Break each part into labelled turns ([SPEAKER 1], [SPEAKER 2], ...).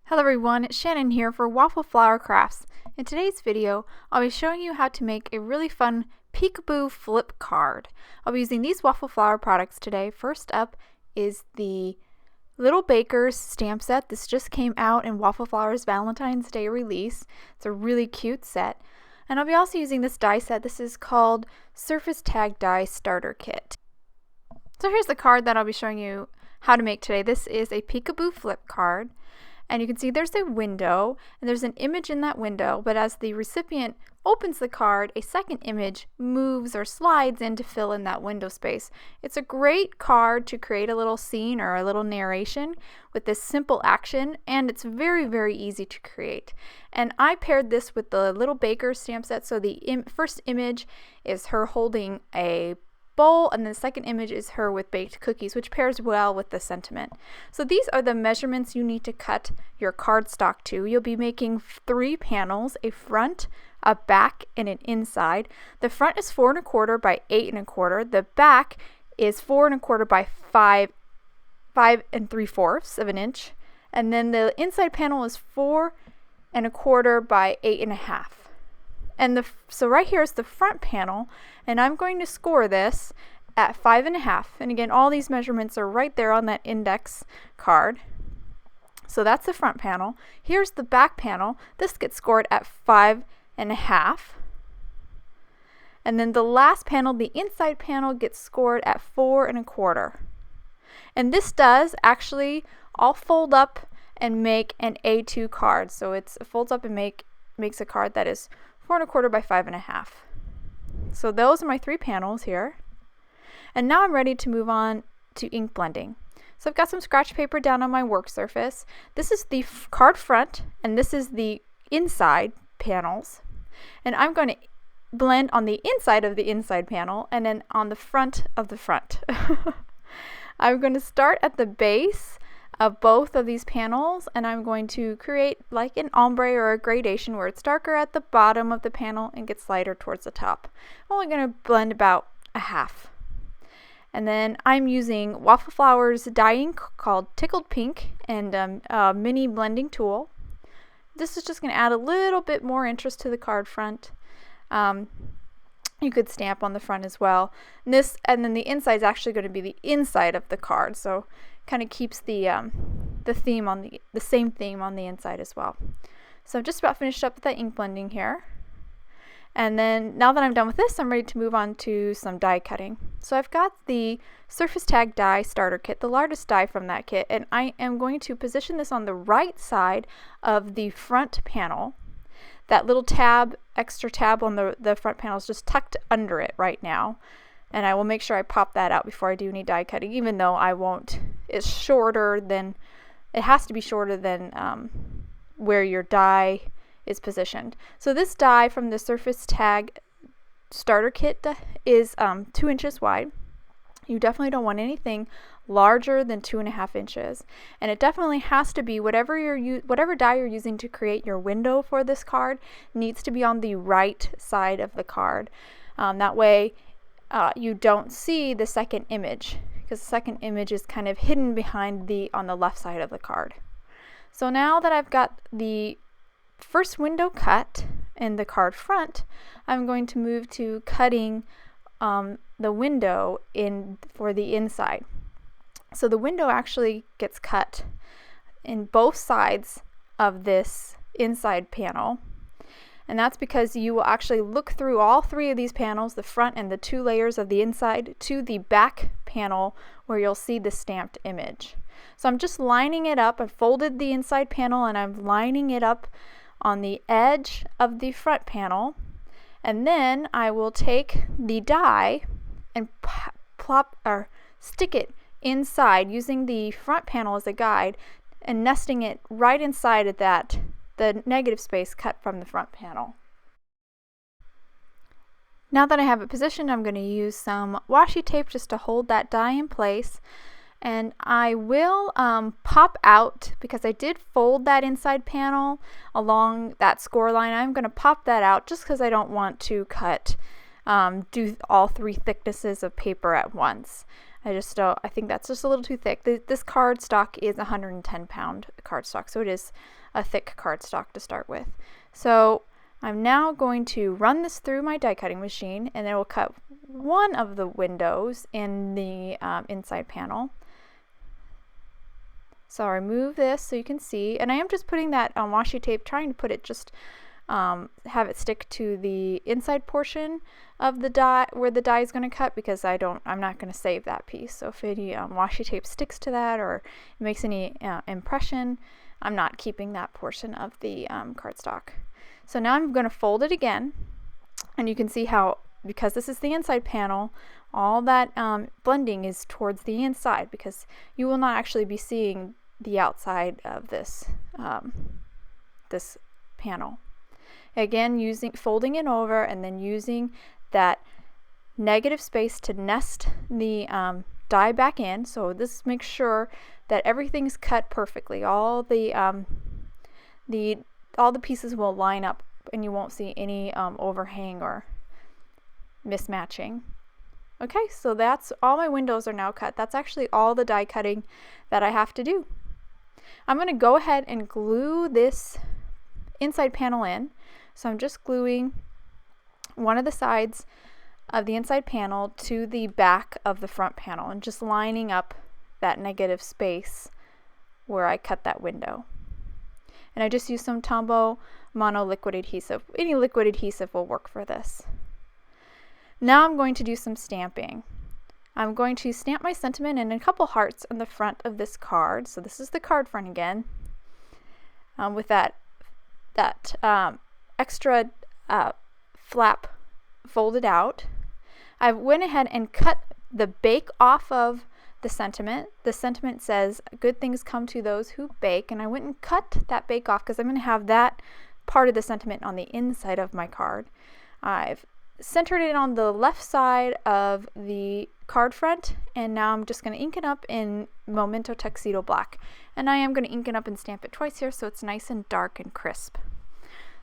[SPEAKER 1] Hello everyone, it's Shannon here for Waffle Flower Crafts. In today's video, I'll be showing you how to make a really fun peekaboo flip card. I'll be using these Waffle Flower products today. First up is the Little Baker's stamp set. This just came out in Waffle Flower's Valentine's Day release. It's a really cute set. And I'll be also using this die set. This is called Surface Tag Die Starter Kit. So here's the card that I'll be showing you how to make today. This is a peekaboo flip card. And you can see there's a window, and there's an image in that window, but as the recipient opens the card, a second image moves or slides in to fill in that window space. It's a great card to create a little scene or a little narration with this simple action, and it's very, very easy to create. And I paired this with the Little Baker stamp set, so the first image is her holding a bowl, and the second image is her with baked cookies, which pairs well with the sentiment. So these are the measurements you need to cut your cardstock to. You'll be making 3 panels, a front, a back, and an inside. The front is 4 1/4 by 8 1/4. The back is 4 1/4 by 5 3/4 of an inch. And then the inside panel is 4 1/4 by 8 1/2. And so right here is the front panel, and I'm going to score this at 5 1/2. And again, all these measurements are right there on that index card. So that's the front panel. Here's the back panel. This gets scored at 5 1/2. And then the last panel, the inside panel, gets scored at 4 1/4. And this does actually all fold up and make an A2 card. So it folds up and makes a card that is 4 1/4 by 5 1/2. So those are my 3 panels here. And now I'm ready to move on to ink blending. So I've got some scratch paper down on my work surface. This is the card front, and this is the inside panels. And I'm going to blend on the inside of the inside panel and then on the front of the front. I'm going to start at the base of both of these panels, and I'm going to create like an ombre or a gradation where it's darker at the bottom of the panel and gets lighter towards the top. I'm only going to blend about a half. And then I'm using Waffle Flower's dye ink called Tickled Pink and a mini blending tool. This is just going to add a little bit more interest to the card front. You could stamp on the front as well. And then the inside is actually going to be the inside of the card, so kind of keeps the theme on the same theme on the inside as well. So I'm just about finished up with that ink blending here. And then now that I'm done with this, I'm ready to move on to some die cutting. So I've got the Surface Tag Die Starter Kit, the largest die from that kit, and I am going to position this on the right side of the front panel. That little extra tab on the front panel is just tucked under it right now. And I will make sure I pop that out before I do any die cutting, even though I won't. It has to be shorter than where your die is positioned. So this die from the Surface Tag Starter Kit is 2 inches wide. You definitely don't want anything larger than 2 1/2 inches, and it definitely has to be whatever die you're using to create your window for this card needs to be on the right side of the card. That way you don't see the second image, because the second image is kind of hidden behind on the left side of the card. So now that I've got the first window cut in the card front, I'm going to move to cutting the window for the inside. So the window actually gets cut in both sides of this inside panel. And that's because you will actually look through all 3 of these panels, the front and the 2 layers of the inside, to the back panel where you'll see the stamped image. So I'm just lining it up. I've folded the inside panel and I'm lining it up on the edge of the front panel. And then I will take the die and stick it inside using the front panel as a guide and nesting it right inside of the negative space cut from the front panel. Now that I have it positioned, I'm going to use some washi tape just to hold that die in place. And I will pop out, because I did fold that inside panel along that score line. I'm going to pop that out just because I don't want to do all 3 thicknesses of paper at once. I just don't, I think that's just a little too thick. This cardstock is 110-pound cardstock, so it is a thick cardstock to start with. So I'm now going to run this through my die cutting machine, and it will cut one of the windows in the inside panel. So I'll remove this so you can see, and I am just putting that washi tape, trying to put it just have it stick to the inside portion of the die where the die is going to cut, because I'm not going to save that piece. So if any washi tape sticks to that or makes any impression, I'm not keeping that portion of the cardstock. So now I'm going to fold it again, and you can see how, because this is the inside panel, all that blending is towards the inside, because you will not actually be seeing the outside of this this panel. Again, folding it over and then using that negative space to nest the die back in. So this makes sure that everything's cut perfectly. All the pieces will line up, and you won't see any overhang or mismatching. Okay, so that's all my windows are now cut. That's actually all the die cutting that I have to do. I'm going to go ahead and glue this inside panel in. So I'm just gluing one of the sides of the inside panel to the back of the front panel, and just lining up that negative space where I cut that window. And I just used some Tombow Mono liquid adhesive. Any liquid adhesive will work for this. Now I'm going to do some stamping. I'm going to stamp my sentiment and a couple hearts on the front of this card. So this is the card front again, with that extra flap folded out. I went ahead and cut the bake off of the sentiment. The sentiment says, "Good things come to those who bake," and I went and cut that bake off because I'm going to have that part of the sentiment on the inside of my card. I've centered it on the left side of the card front, and now I'm just going to ink it up in Memento Tuxedo Black. And I am going to ink it up and stamp it twice here so it's nice and dark and crisp.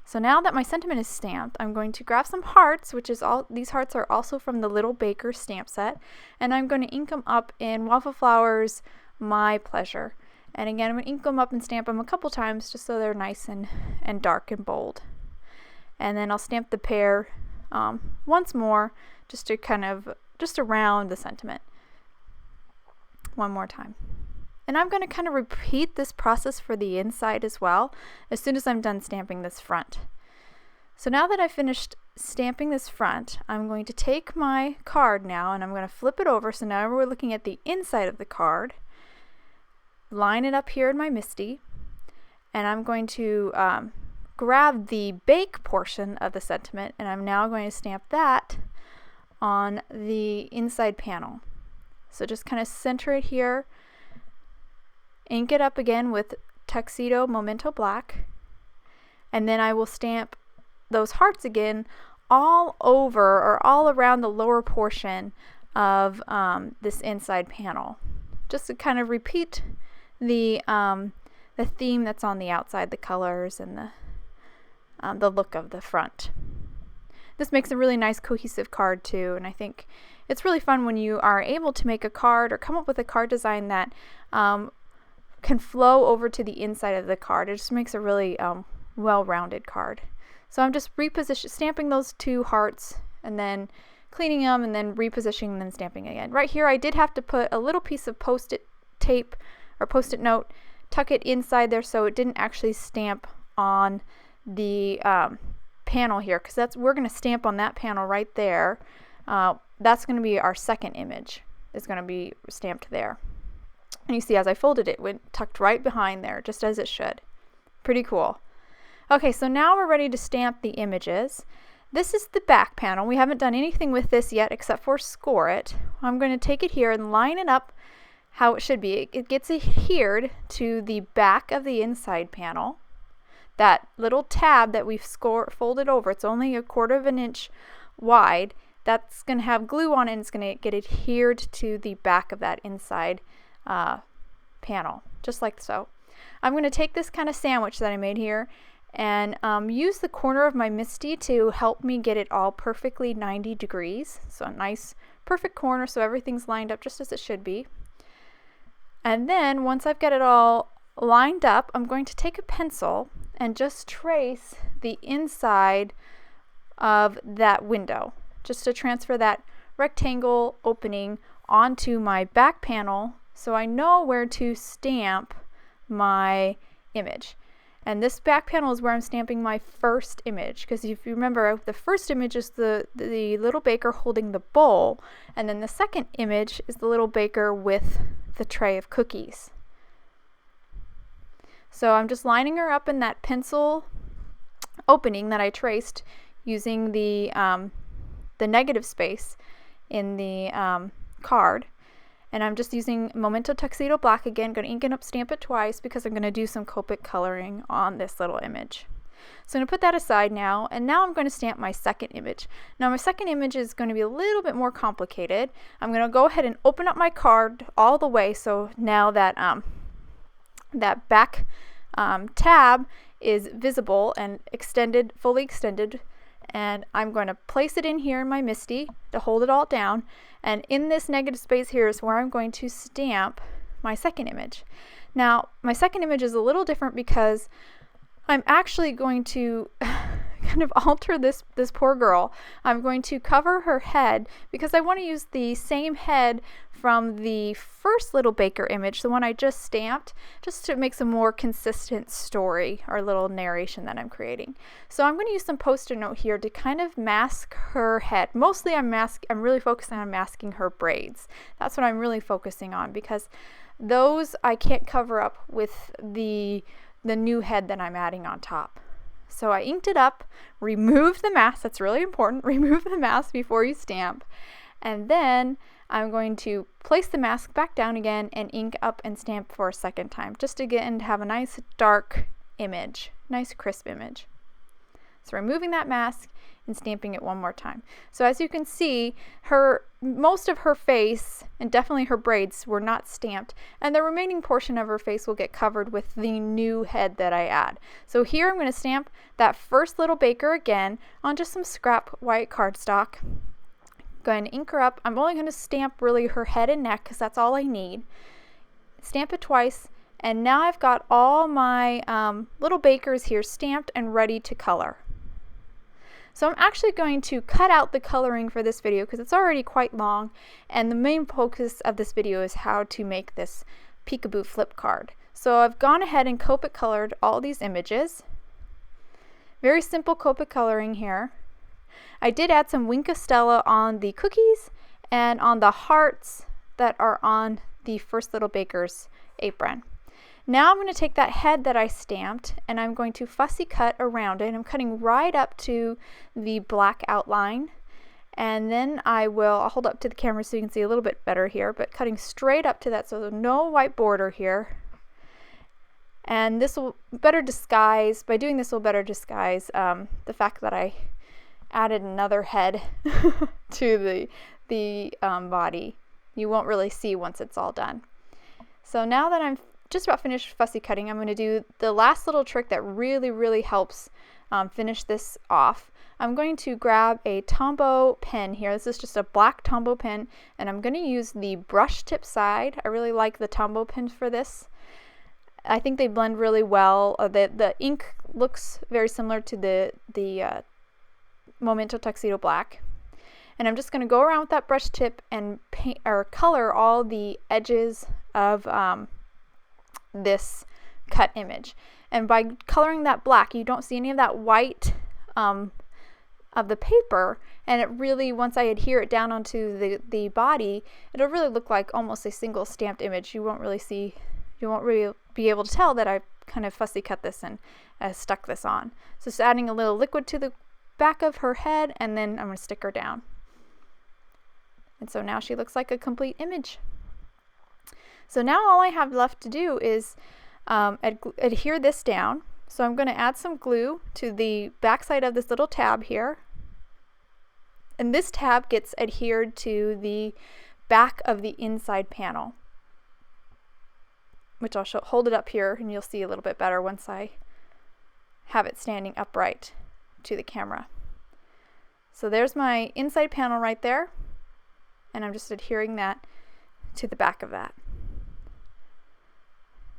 [SPEAKER 1] So now that my sentiment is stamped, I'm going to grab some hearts, which is these hearts are also from the Little Baker stamp set, and I'm going to ink them up in Waffle Flowers My Pleasure. And again, I'm going to ink them up and stamp them a couple times just so they're nice and dark and bold. And then I'll stamp the pair once more, just around the sentiment. One more time. And I'm going to kind of repeat this process for the inside as well, as soon as I'm done stamping this front. So now that I've finished stamping this front, I'm going to take my card now, and I'm going to flip it over. So now we're looking at the inside of the card. Line it up here in my MISTI, and I'm going to grab the bake portion of the sentiment, and I'm now going to stamp that on the inside panel. So just kind of center it here, ink it up again with Tuxedo Memento Black, and then I will stamp those hearts again all over or all around the lower portion of this inside panel, just to kind of repeat the theme that's on the outside, the colors and the look of the front. This makes a really nice cohesive card too, and I think it's really fun when you are able to make a card or come up with a card design that can flow over to the inside of the card. It just makes a really well-rounded card. So I'm just stamping those two hearts and then cleaning them and then repositioning them, stamping again. Right here I did have to put a little piece of post-it tape or post-it note, tuck it inside there so it didn't actually stamp on the panel here, because we're going to stamp on that panel right there. That's going to be our second image. It's going to be stamped there. And you see as I folded it, went tucked right behind there, just as it should. Pretty cool. Okay, so now we're ready to stamp the images. This is the back panel. We haven't done anything with this yet except for score it. I'm going to take it here and line it up how it should be. It gets adhered to the back of the inside panel. That little tab that we've folded over, it's only 1/4 of an inch wide. That's going to have glue on it, and it's going to get adhered to the back of that inside panel, just like so. I'm going to take this kind of sandwich that I made here and use the corner of my MISTI to help me get it all perfectly 90 degrees. So a nice perfect corner so everything's lined up just as it should be. And then once I've got it all lined up, I'm going to take a pencil and just trace the inside of that window, just to transfer that rectangle opening onto my back panel so I know where to stamp my image. And this back panel is where I'm stamping my first image, because if you remember, the first image is the little baker holding the bowl, and then the second image is the little baker with the tray of cookies. So I'm just lining her up in that pencil opening that I traced using the negative space in the card. And I'm just using Memento Tuxedo Black again, going to ink it up, stamp it twice, because I'm going to do some Copic coloring on this little image. So I'm going to put that aside now, and now I'm going to stamp my second image. Now my second image is going to be a little bit more complicated. I'm going to go ahead and open up my card all the way, so now that that back tab is visible and extended, fully extended, and I'm going to place it in here in my MISTI to hold it all down. And in this negative space here is where I'm going to stamp my second image. Now, my second image is a little different because I'm actually going to kind of alter this poor girl. I'm going to cover her head because I want to use the same head from the first little baker image, the one I just stamped, just to make some more consistent story or little narration that I'm creating. So I'm going to use some Post-it note here to kind of mask her head. Mostly I'm really focusing on masking her braids. That's what I'm really focusing on, because those I can't cover up with the new head that I'm adding on top. So I inked it up, removed the mask, that's really important, remove the mask before you stamp, and then I'm going to place the mask back down again and ink up and stamp for a second time, just to get and have a nice dark image, nice crisp image. So removing that mask and stamping it one more time. So as you can see, most of her face and definitely her braids were not stamped, and the remaining portion of her face will get covered with the new head that I add. So here I'm going to stamp that first little baker again on just some scrap white cardstock. Go ahead and ink her up. I'm only going to stamp really her head and neck because that's all I need. Stamp it twice, and now I've got all my little bakers here stamped and ready to color. So I'm actually going to cut out the coloring for this video because it's already quite long, and the main focus of this video is how to make this peekaboo flip card. So I've gone ahead and Copic colored all these images. Very simple Copic coloring here. I did add some Wink of Stella on the cookies and on the hearts that are on the first little baker's apron. Now I'm going to take that head that I stamped and I'm going to fussy cut around it. I'm cutting right up to the black outline, and then I'll hold up to the camera so you can see a little bit better here, but cutting straight up to that, so no white border here. And this will better disguise, by doing this will better disguise the fact that I added another head to the body. You won't really see once it's all done. So now that I'm just about finished fussy cutting, I'm going to do the last little trick that really helps finish this off. I'm going to grab a Tombow pen here. This is just a black Tombow pen, and I'm going to use the brush tip side. I really like the Tombow pens for this. I think they blend really well. The ink looks very similar to the Memento Tuxedo Black. And I'm just going to go around with that brush tip and paint or color all the edges of this cut image. And by coloring that black, you don't see any of that white of the paper, and it really, once I adhere it down onto the body, it'll really look like almost a single stamped image. You won't really be able to tell that I kind of fussy cut this and stuck this on. So just adding a little liquid to the back of her head, and then I'm going to stick her down. And so now she looks like a complete image. So now all I have left to do is adhere this down. So I'm going to add some glue to the back side of this little tab here. And this tab gets adhered to the back of the inside panel, which I'll hold it up here and you'll see a little bit better once I have it standing upright to the camera. So there's my inside panel right there. and I'm just adhering that to the back of that.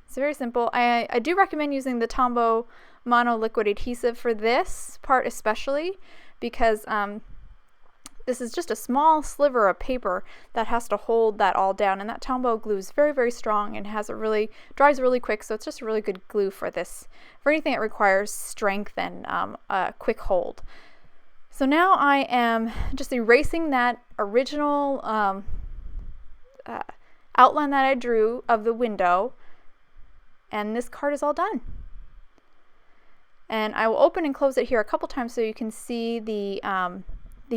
[SPEAKER 1] It's very simple. I do recommend using the Tombow Mono Liquid Adhesive for this part especially, because this is just a small sliver of paper that has to hold that all down, and that Tombow glue is very, very strong and dries really quick, so it's just a really good glue for this, for anything that requires strength and a quick hold. So now I am just erasing that original outline that I drew of the window, and this card is all done. And I will open and close it here a couple times so you can see the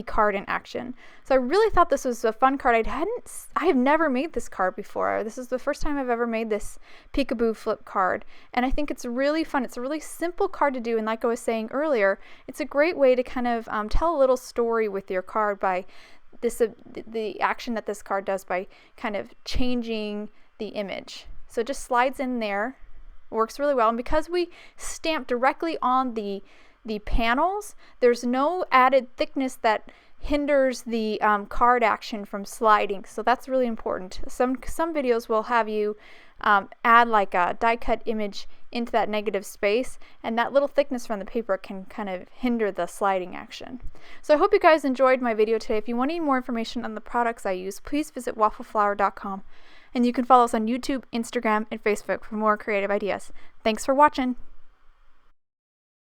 [SPEAKER 1] card in action. So I really thought this was a fun card. I have never made this card before. This is the first time I've ever made this peekaboo flip card, and I think it's really fun. It's a really simple card to do, and like I was saying earlier, it's a great way to kind of tell a little story with your card by this the action that this card does by kind of changing the image. So it just slides in there, works really well, and because we stamp directly on the panels, there's no added thickness that hinders the card action from sliding, so that's really important. Some videos will have you add like a die cut image into that negative space, and that little thickness from the paper can kind of hinder the sliding action. So I hope you guys enjoyed my video today. If you want any more information on the products I use, please visit waffleflower.com, and you can follow us on YouTube, Instagram, and Facebook for more creative ideas. Thanks for watching.